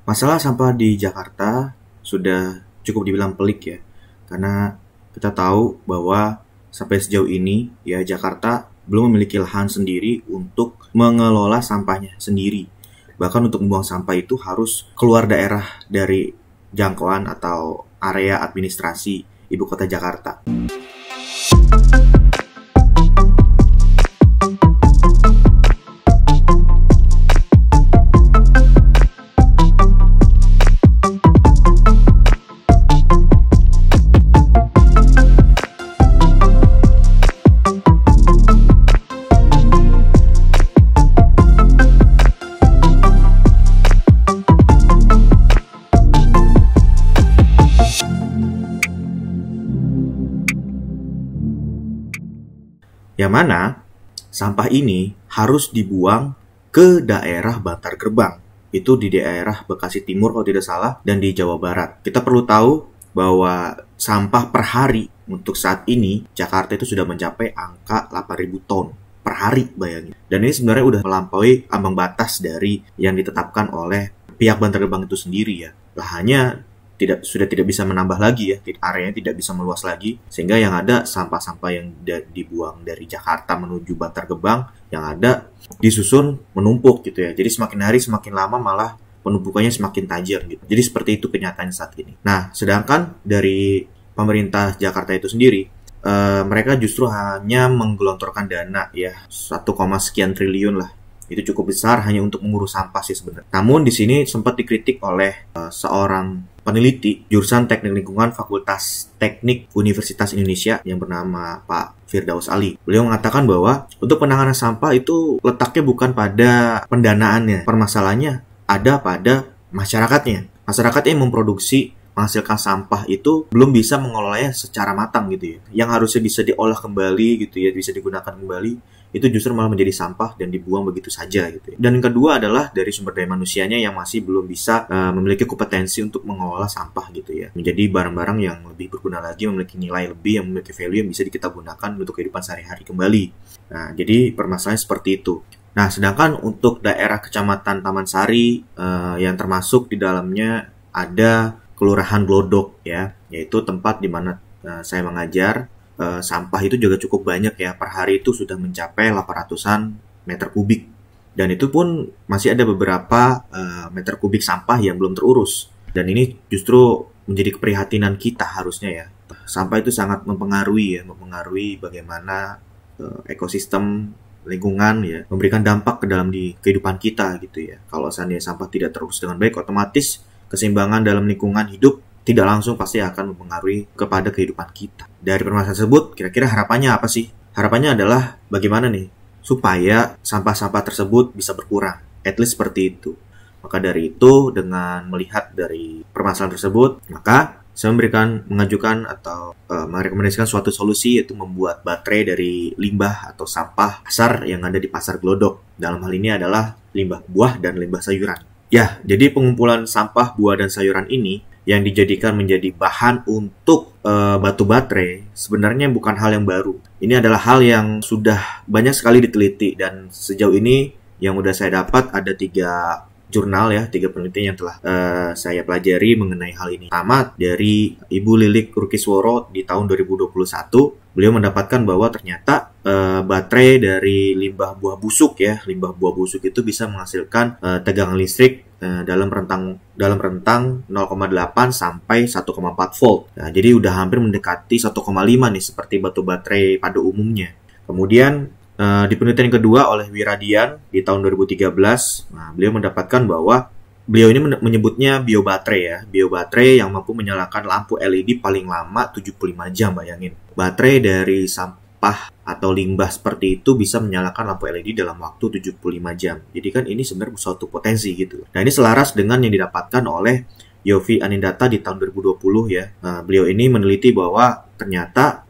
Masalah sampah di Jakarta sudah cukup dibilang pelik ya, karena kita tahu bahwa sampai sejauh ini ya Jakarta belum memiliki lahan sendiri untuk mengelola sampahnya sendiri. Bahkan untuk membuang sampah itu harus keluar daerah dari jangkauan atau area administrasi ibu kota Jakarta. Yang mana sampah ini harus dibuang ke daerah Bantar Gebang. Itu di daerah Bekasi Timur kalau tidak salah dan di Jawa Barat. Kita perlu tahu bahwa sampah per hari untuk saat ini Jakarta itu sudah mencapai angka 8.000 ton per hari, bayangin. Dan ini sebenarnya udah melampaui ambang batas dari yang ditetapkan oleh pihak Bantar Gebang itu sendiri ya. Lahannya sudah tidak bisa menambah lagi ya, areanya tidak bisa meluas lagi, sehingga yang ada sampah-sampah yang dibuang dari Jakarta menuju Bantar Gebang yang ada disusun menumpuk gitu ya. Jadi semakin hari semakin lama malah penumpukannya semakin tajam gitu. Jadi seperti itu kenyataannya saat ini. Nah, sedangkan dari pemerintah Jakarta itu sendiri, mereka justru hanya menggelontorkan dana ya 1, sekian triliun lah. Itu cukup besar hanya untuk mengurus sampah sih sebenarnya. Namun di sini sempat dikritik oleh seorang peneliti jurusan Teknik Lingkungan Fakultas Teknik Universitas Indonesia yang bernama Pak Firdaus Ali. Beliau mengatakan bahwa untuk penanganan sampah itu letaknya bukan pada pendanaannya. Permasalahannya ada pada masyarakatnya. Masyarakat yang memproduksi menghasilkan sampah itu belum bisa mengelolanya secara matang gitu ya. Yang harusnya bisa diolah kembali gitu ya, bisa digunakan kembali, itu justru malah menjadi sampah dan dibuang begitu saja gitu ya. Dan yang kedua adalah dari sumber daya manusianya yang masih belum bisa memiliki kompetensi untuk mengelola sampah gitu ya, menjadi barang-barang yang lebih berguna lagi, memiliki nilai lebih, yang memiliki value yang bisa kita gunakan untuk kehidupan sehari-hari kembali. Nah, jadi permasalahannya seperti itu. Nah, sedangkan untuk daerah Kecamatan Taman Sari yang termasuk di dalamnya ada Kelurahan Glodok ya, yaitu tempat di mana saya mengajar. Sampah itu juga cukup banyak ya, per hari itu sudah mencapai 800-an meter kubik, dan itu pun masih ada beberapa meter kubik sampah yang belum terurus, dan ini justru menjadi keprihatinan kita harusnya ya. Sampah itu sangat mempengaruhi bagaimana ekosistem lingkungan ya, memberikan dampak ke dalam di kehidupan kita gitu ya. Kalau seandainya sampah tidak terurus dengan baik, otomatis keseimbangan dalam lingkungan hidup tidak langsung pasti akan mempengaruhi kepada kehidupan kita. Dari permasalahan tersebut, kira-kira harapannya apa sih? Harapannya adalah bagaimana nih supaya sampah-sampah tersebut bisa berkurang. At least seperti itu. Maka dari itu, dengan melihat dari permasalahan tersebut, maka saya mengajukan atau merekomendasikan suatu solusi, yaitu membuat baterai dari limbah atau sampah pasar yang ada di Pasar Glodok. Dalam hal ini adalah limbah buah dan limbah sayuran. Ya, jadi pengumpulan sampah buah dan sayuran ini yang dijadikan menjadi bahan untuk batu baterai sebenarnya bukan hal yang baru. Ini adalah hal yang sudah banyak sekali diteliti, dan sejauh ini yang udah saya dapat ada 3 jurnal ya, 3 penelitian yang telah saya pelajari mengenai hal ini. Pertama dari Ibu Lilik Rukisworo di tahun 2021, beliau mendapatkan bahwa ternyata baterai dari limbah buah busuk ya, limbah buah busuk itu bisa menghasilkan tegangan listrik dalam rentang 0,8 sampai 1,4 volt. Nah, jadi udah hampir mendekati 1,5 nih seperti batu baterai pada umumnya. Kemudian di penelitian yang kedua oleh Wiradian di tahun 2013, nah, beliau mendapatkan bahwa beliau ini menyebutnya biobaterai ya, biobaterai yang mampu menyalakan lampu LED paling lama 75 jam, bayangin. Baterai dari sampah atau limbah seperti itu bisa menyalakan lampu LED dalam waktu 75 jam. Jadi kan ini sebenarnya suatu potensi gitu. Nah, ini selaras dengan yang didapatkan oleh Yofi Anindata di tahun 2020 ya. Nah, beliau ini meneliti bahwa ternyata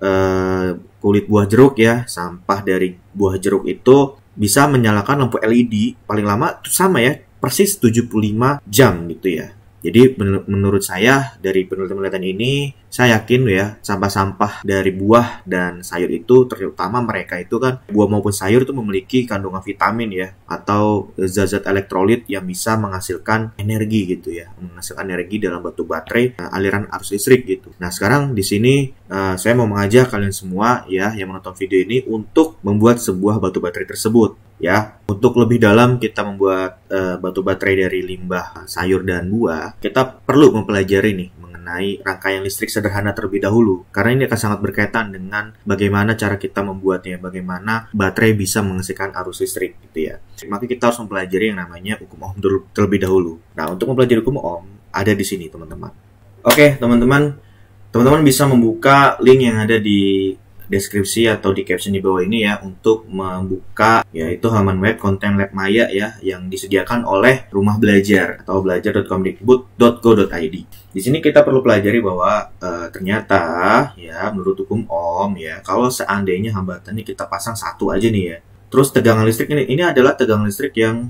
kulit buah jeruk ya, sampah dari buah jeruk itu bisa menyalakan lampu LED paling lama sama ya, persis 75 jam gitu ya. Jadi menurut saya dari penelitian ini, saya yakin ya sampah-sampah dari buah dan sayur itu, terutama mereka itu kan buah maupun sayur itu memiliki kandungan vitamin ya, atau zat-zat elektrolit yang bisa menghasilkan energi gitu ya, menghasilkan energi dalam batu baterai aliran arus listrik gitu. Nah sekarang di sini saya mau mengajak kalian semua ya yang menonton video ini untuk membuat sebuah batu baterai tersebut. Ya, untuk lebih dalam kita membuat batu baterai dari limbah sayur dan buah, kita perlu mempelajari nih mengenai rangkaian listrik sederhana terlebih dahulu. Karena ini akan sangat berkaitan dengan bagaimana cara kita membuatnya, bagaimana baterai bisa menghasilkan arus listrik gitu ya. Maka kita harus mempelajari yang namanya hukum Ohm terlebih dahulu. Nah, untuk mempelajari hukum Ohm ada di sini, teman-teman. Oke, teman-teman bisa membuka link yang ada di deskripsi atau di caption di bawah ini ya untuk membuka yaitu halaman web konten Lab Maya ya yang disediakan oleh Rumah Belajar atau belajar.kemdikbud.go.id. Di sini kita perlu pelajari bahwa ternyata ya menurut hukum Ohm ya kalau seandainya hambatannya kita pasang satu aja nih ya. Terus tegangan listrik ini adalah tegangan listrik yang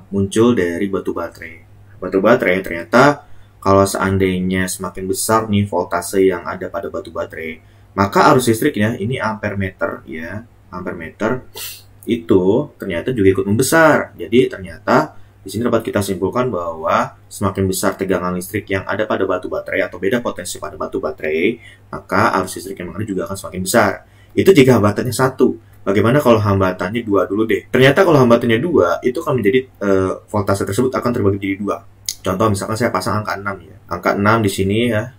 muncul dari batu baterai. Batu baterai ternyata kalau seandainya semakin besar nih voltase yang ada pada batu baterai, maka arus listriknya ini ampere meter ya, ampere meter itu ternyata juga ikut membesar. Jadi ternyata di sini dapat kita simpulkan bahwa semakin besar tegangan listrik yang ada pada batu baterai atau beda potensi pada batu baterai, maka arus listrik yang mengalir juga akan semakin besar. Itu jika hambatannya satu. Bagaimana kalau hambatannya dua dulu deh? Ternyata kalau hambatannya dua, itu akan menjadi voltase tersebut akan terbagi jadi dua. Contoh misalkan saya pasang angka 6 ya. Angka 6 di sini ya,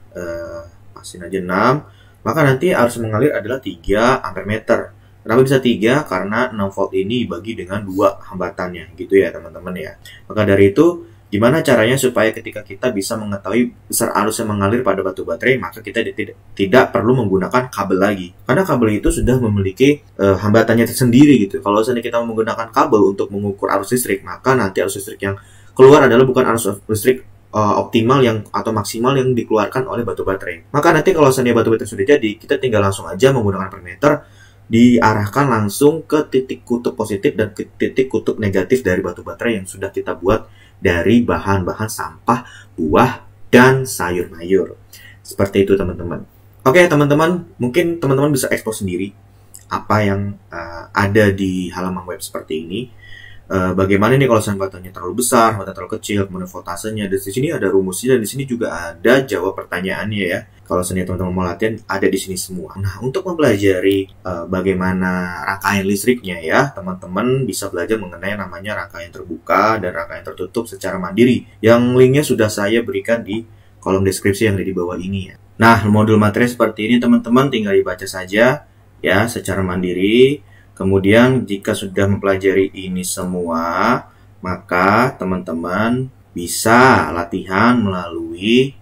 pasin aja 6. Maka nanti arus mengalir adalah 3 ampere meter. Kenapa bisa 3? Karena 6 volt ini dibagi dengan 2 hambatannya, gitu ya teman-teman ya. Maka dari itu, gimana caranya supaya ketika kita bisa mengetahui besar arus yang mengalir pada batu baterai, maka kita tidak perlu menggunakan kabel lagi. Karena kabel itu sudah memiliki hambatannya tersendiri gitu. Kalau seandainya kita menggunakan kabel untuk mengukur arus listrik, maka nanti arus listrik yang keluar adalah bukan arus listrik optimal yang atau maksimal yang dikeluarkan oleh batu baterai. Maka nanti kalau seandainya batu baterai sudah jadi, kita tinggal langsung aja menggunakan permeter diarahkan langsung ke titik kutub positif dan ke titik kutub negatif dari batu baterai yang sudah kita buat dari bahan-bahan sampah, buah, dan sayur mayur. Seperti itu teman-teman. Oke teman-teman, mungkin teman-teman bisa eksplor sendiri apa yang ada di halaman web seperti ini. Bagaimana nih kalau hambatannya terlalu besar, hambatan terlalu kecil, kemudian voltasenya. Di sini ada rumusnya dan di sini juga ada jawab pertanyaannya ya. Kalau seandainya teman-teman mau latihan, ada di sini semua. Nah, untuk mempelajari bagaimana rangkaian listriknya ya, teman-teman bisa belajar mengenai namanya rangkaian terbuka dan rangkaian tertutup secara mandiri. Yang linknya sudah saya berikan di kolom deskripsi yang ada di bawah ini ya. Nah, modul materi seperti ini teman-teman tinggal dibaca saja ya secara mandiri. Kemudian jika sudah mempelajari ini semua, maka teman-teman bisa latihan melalui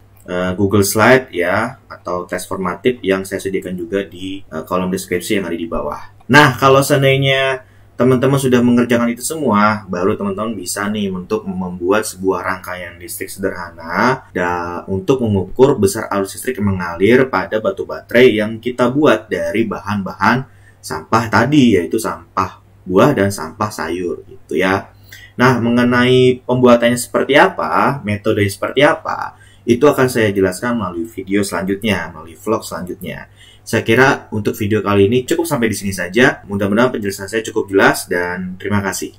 Google Slide ya, atau tes formatif yang saya sediakan juga di kolom deskripsi yang ada di bawah. Nah, kalau seandainya teman-teman sudah mengerjakan itu semua, baru teman-teman bisa nih untuk membuat sebuah rangkaian listrik sederhana dan untuk mengukur besar arus listrik yang mengalir pada batu baterai yang kita buat dari bahan-bahan sampah tadi, yaitu sampah buah dan sampah sayur gitu ya. Nah, mengenai pembuatannya seperti apa, metodenya seperti apa, itu akan saya jelaskan melalui video selanjutnya, melalui vlog selanjutnya. Saya kira untuk video kali ini cukup sampai di sini saja. Mudah-mudahan penjelasan saya cukup jelas dan terima kasih.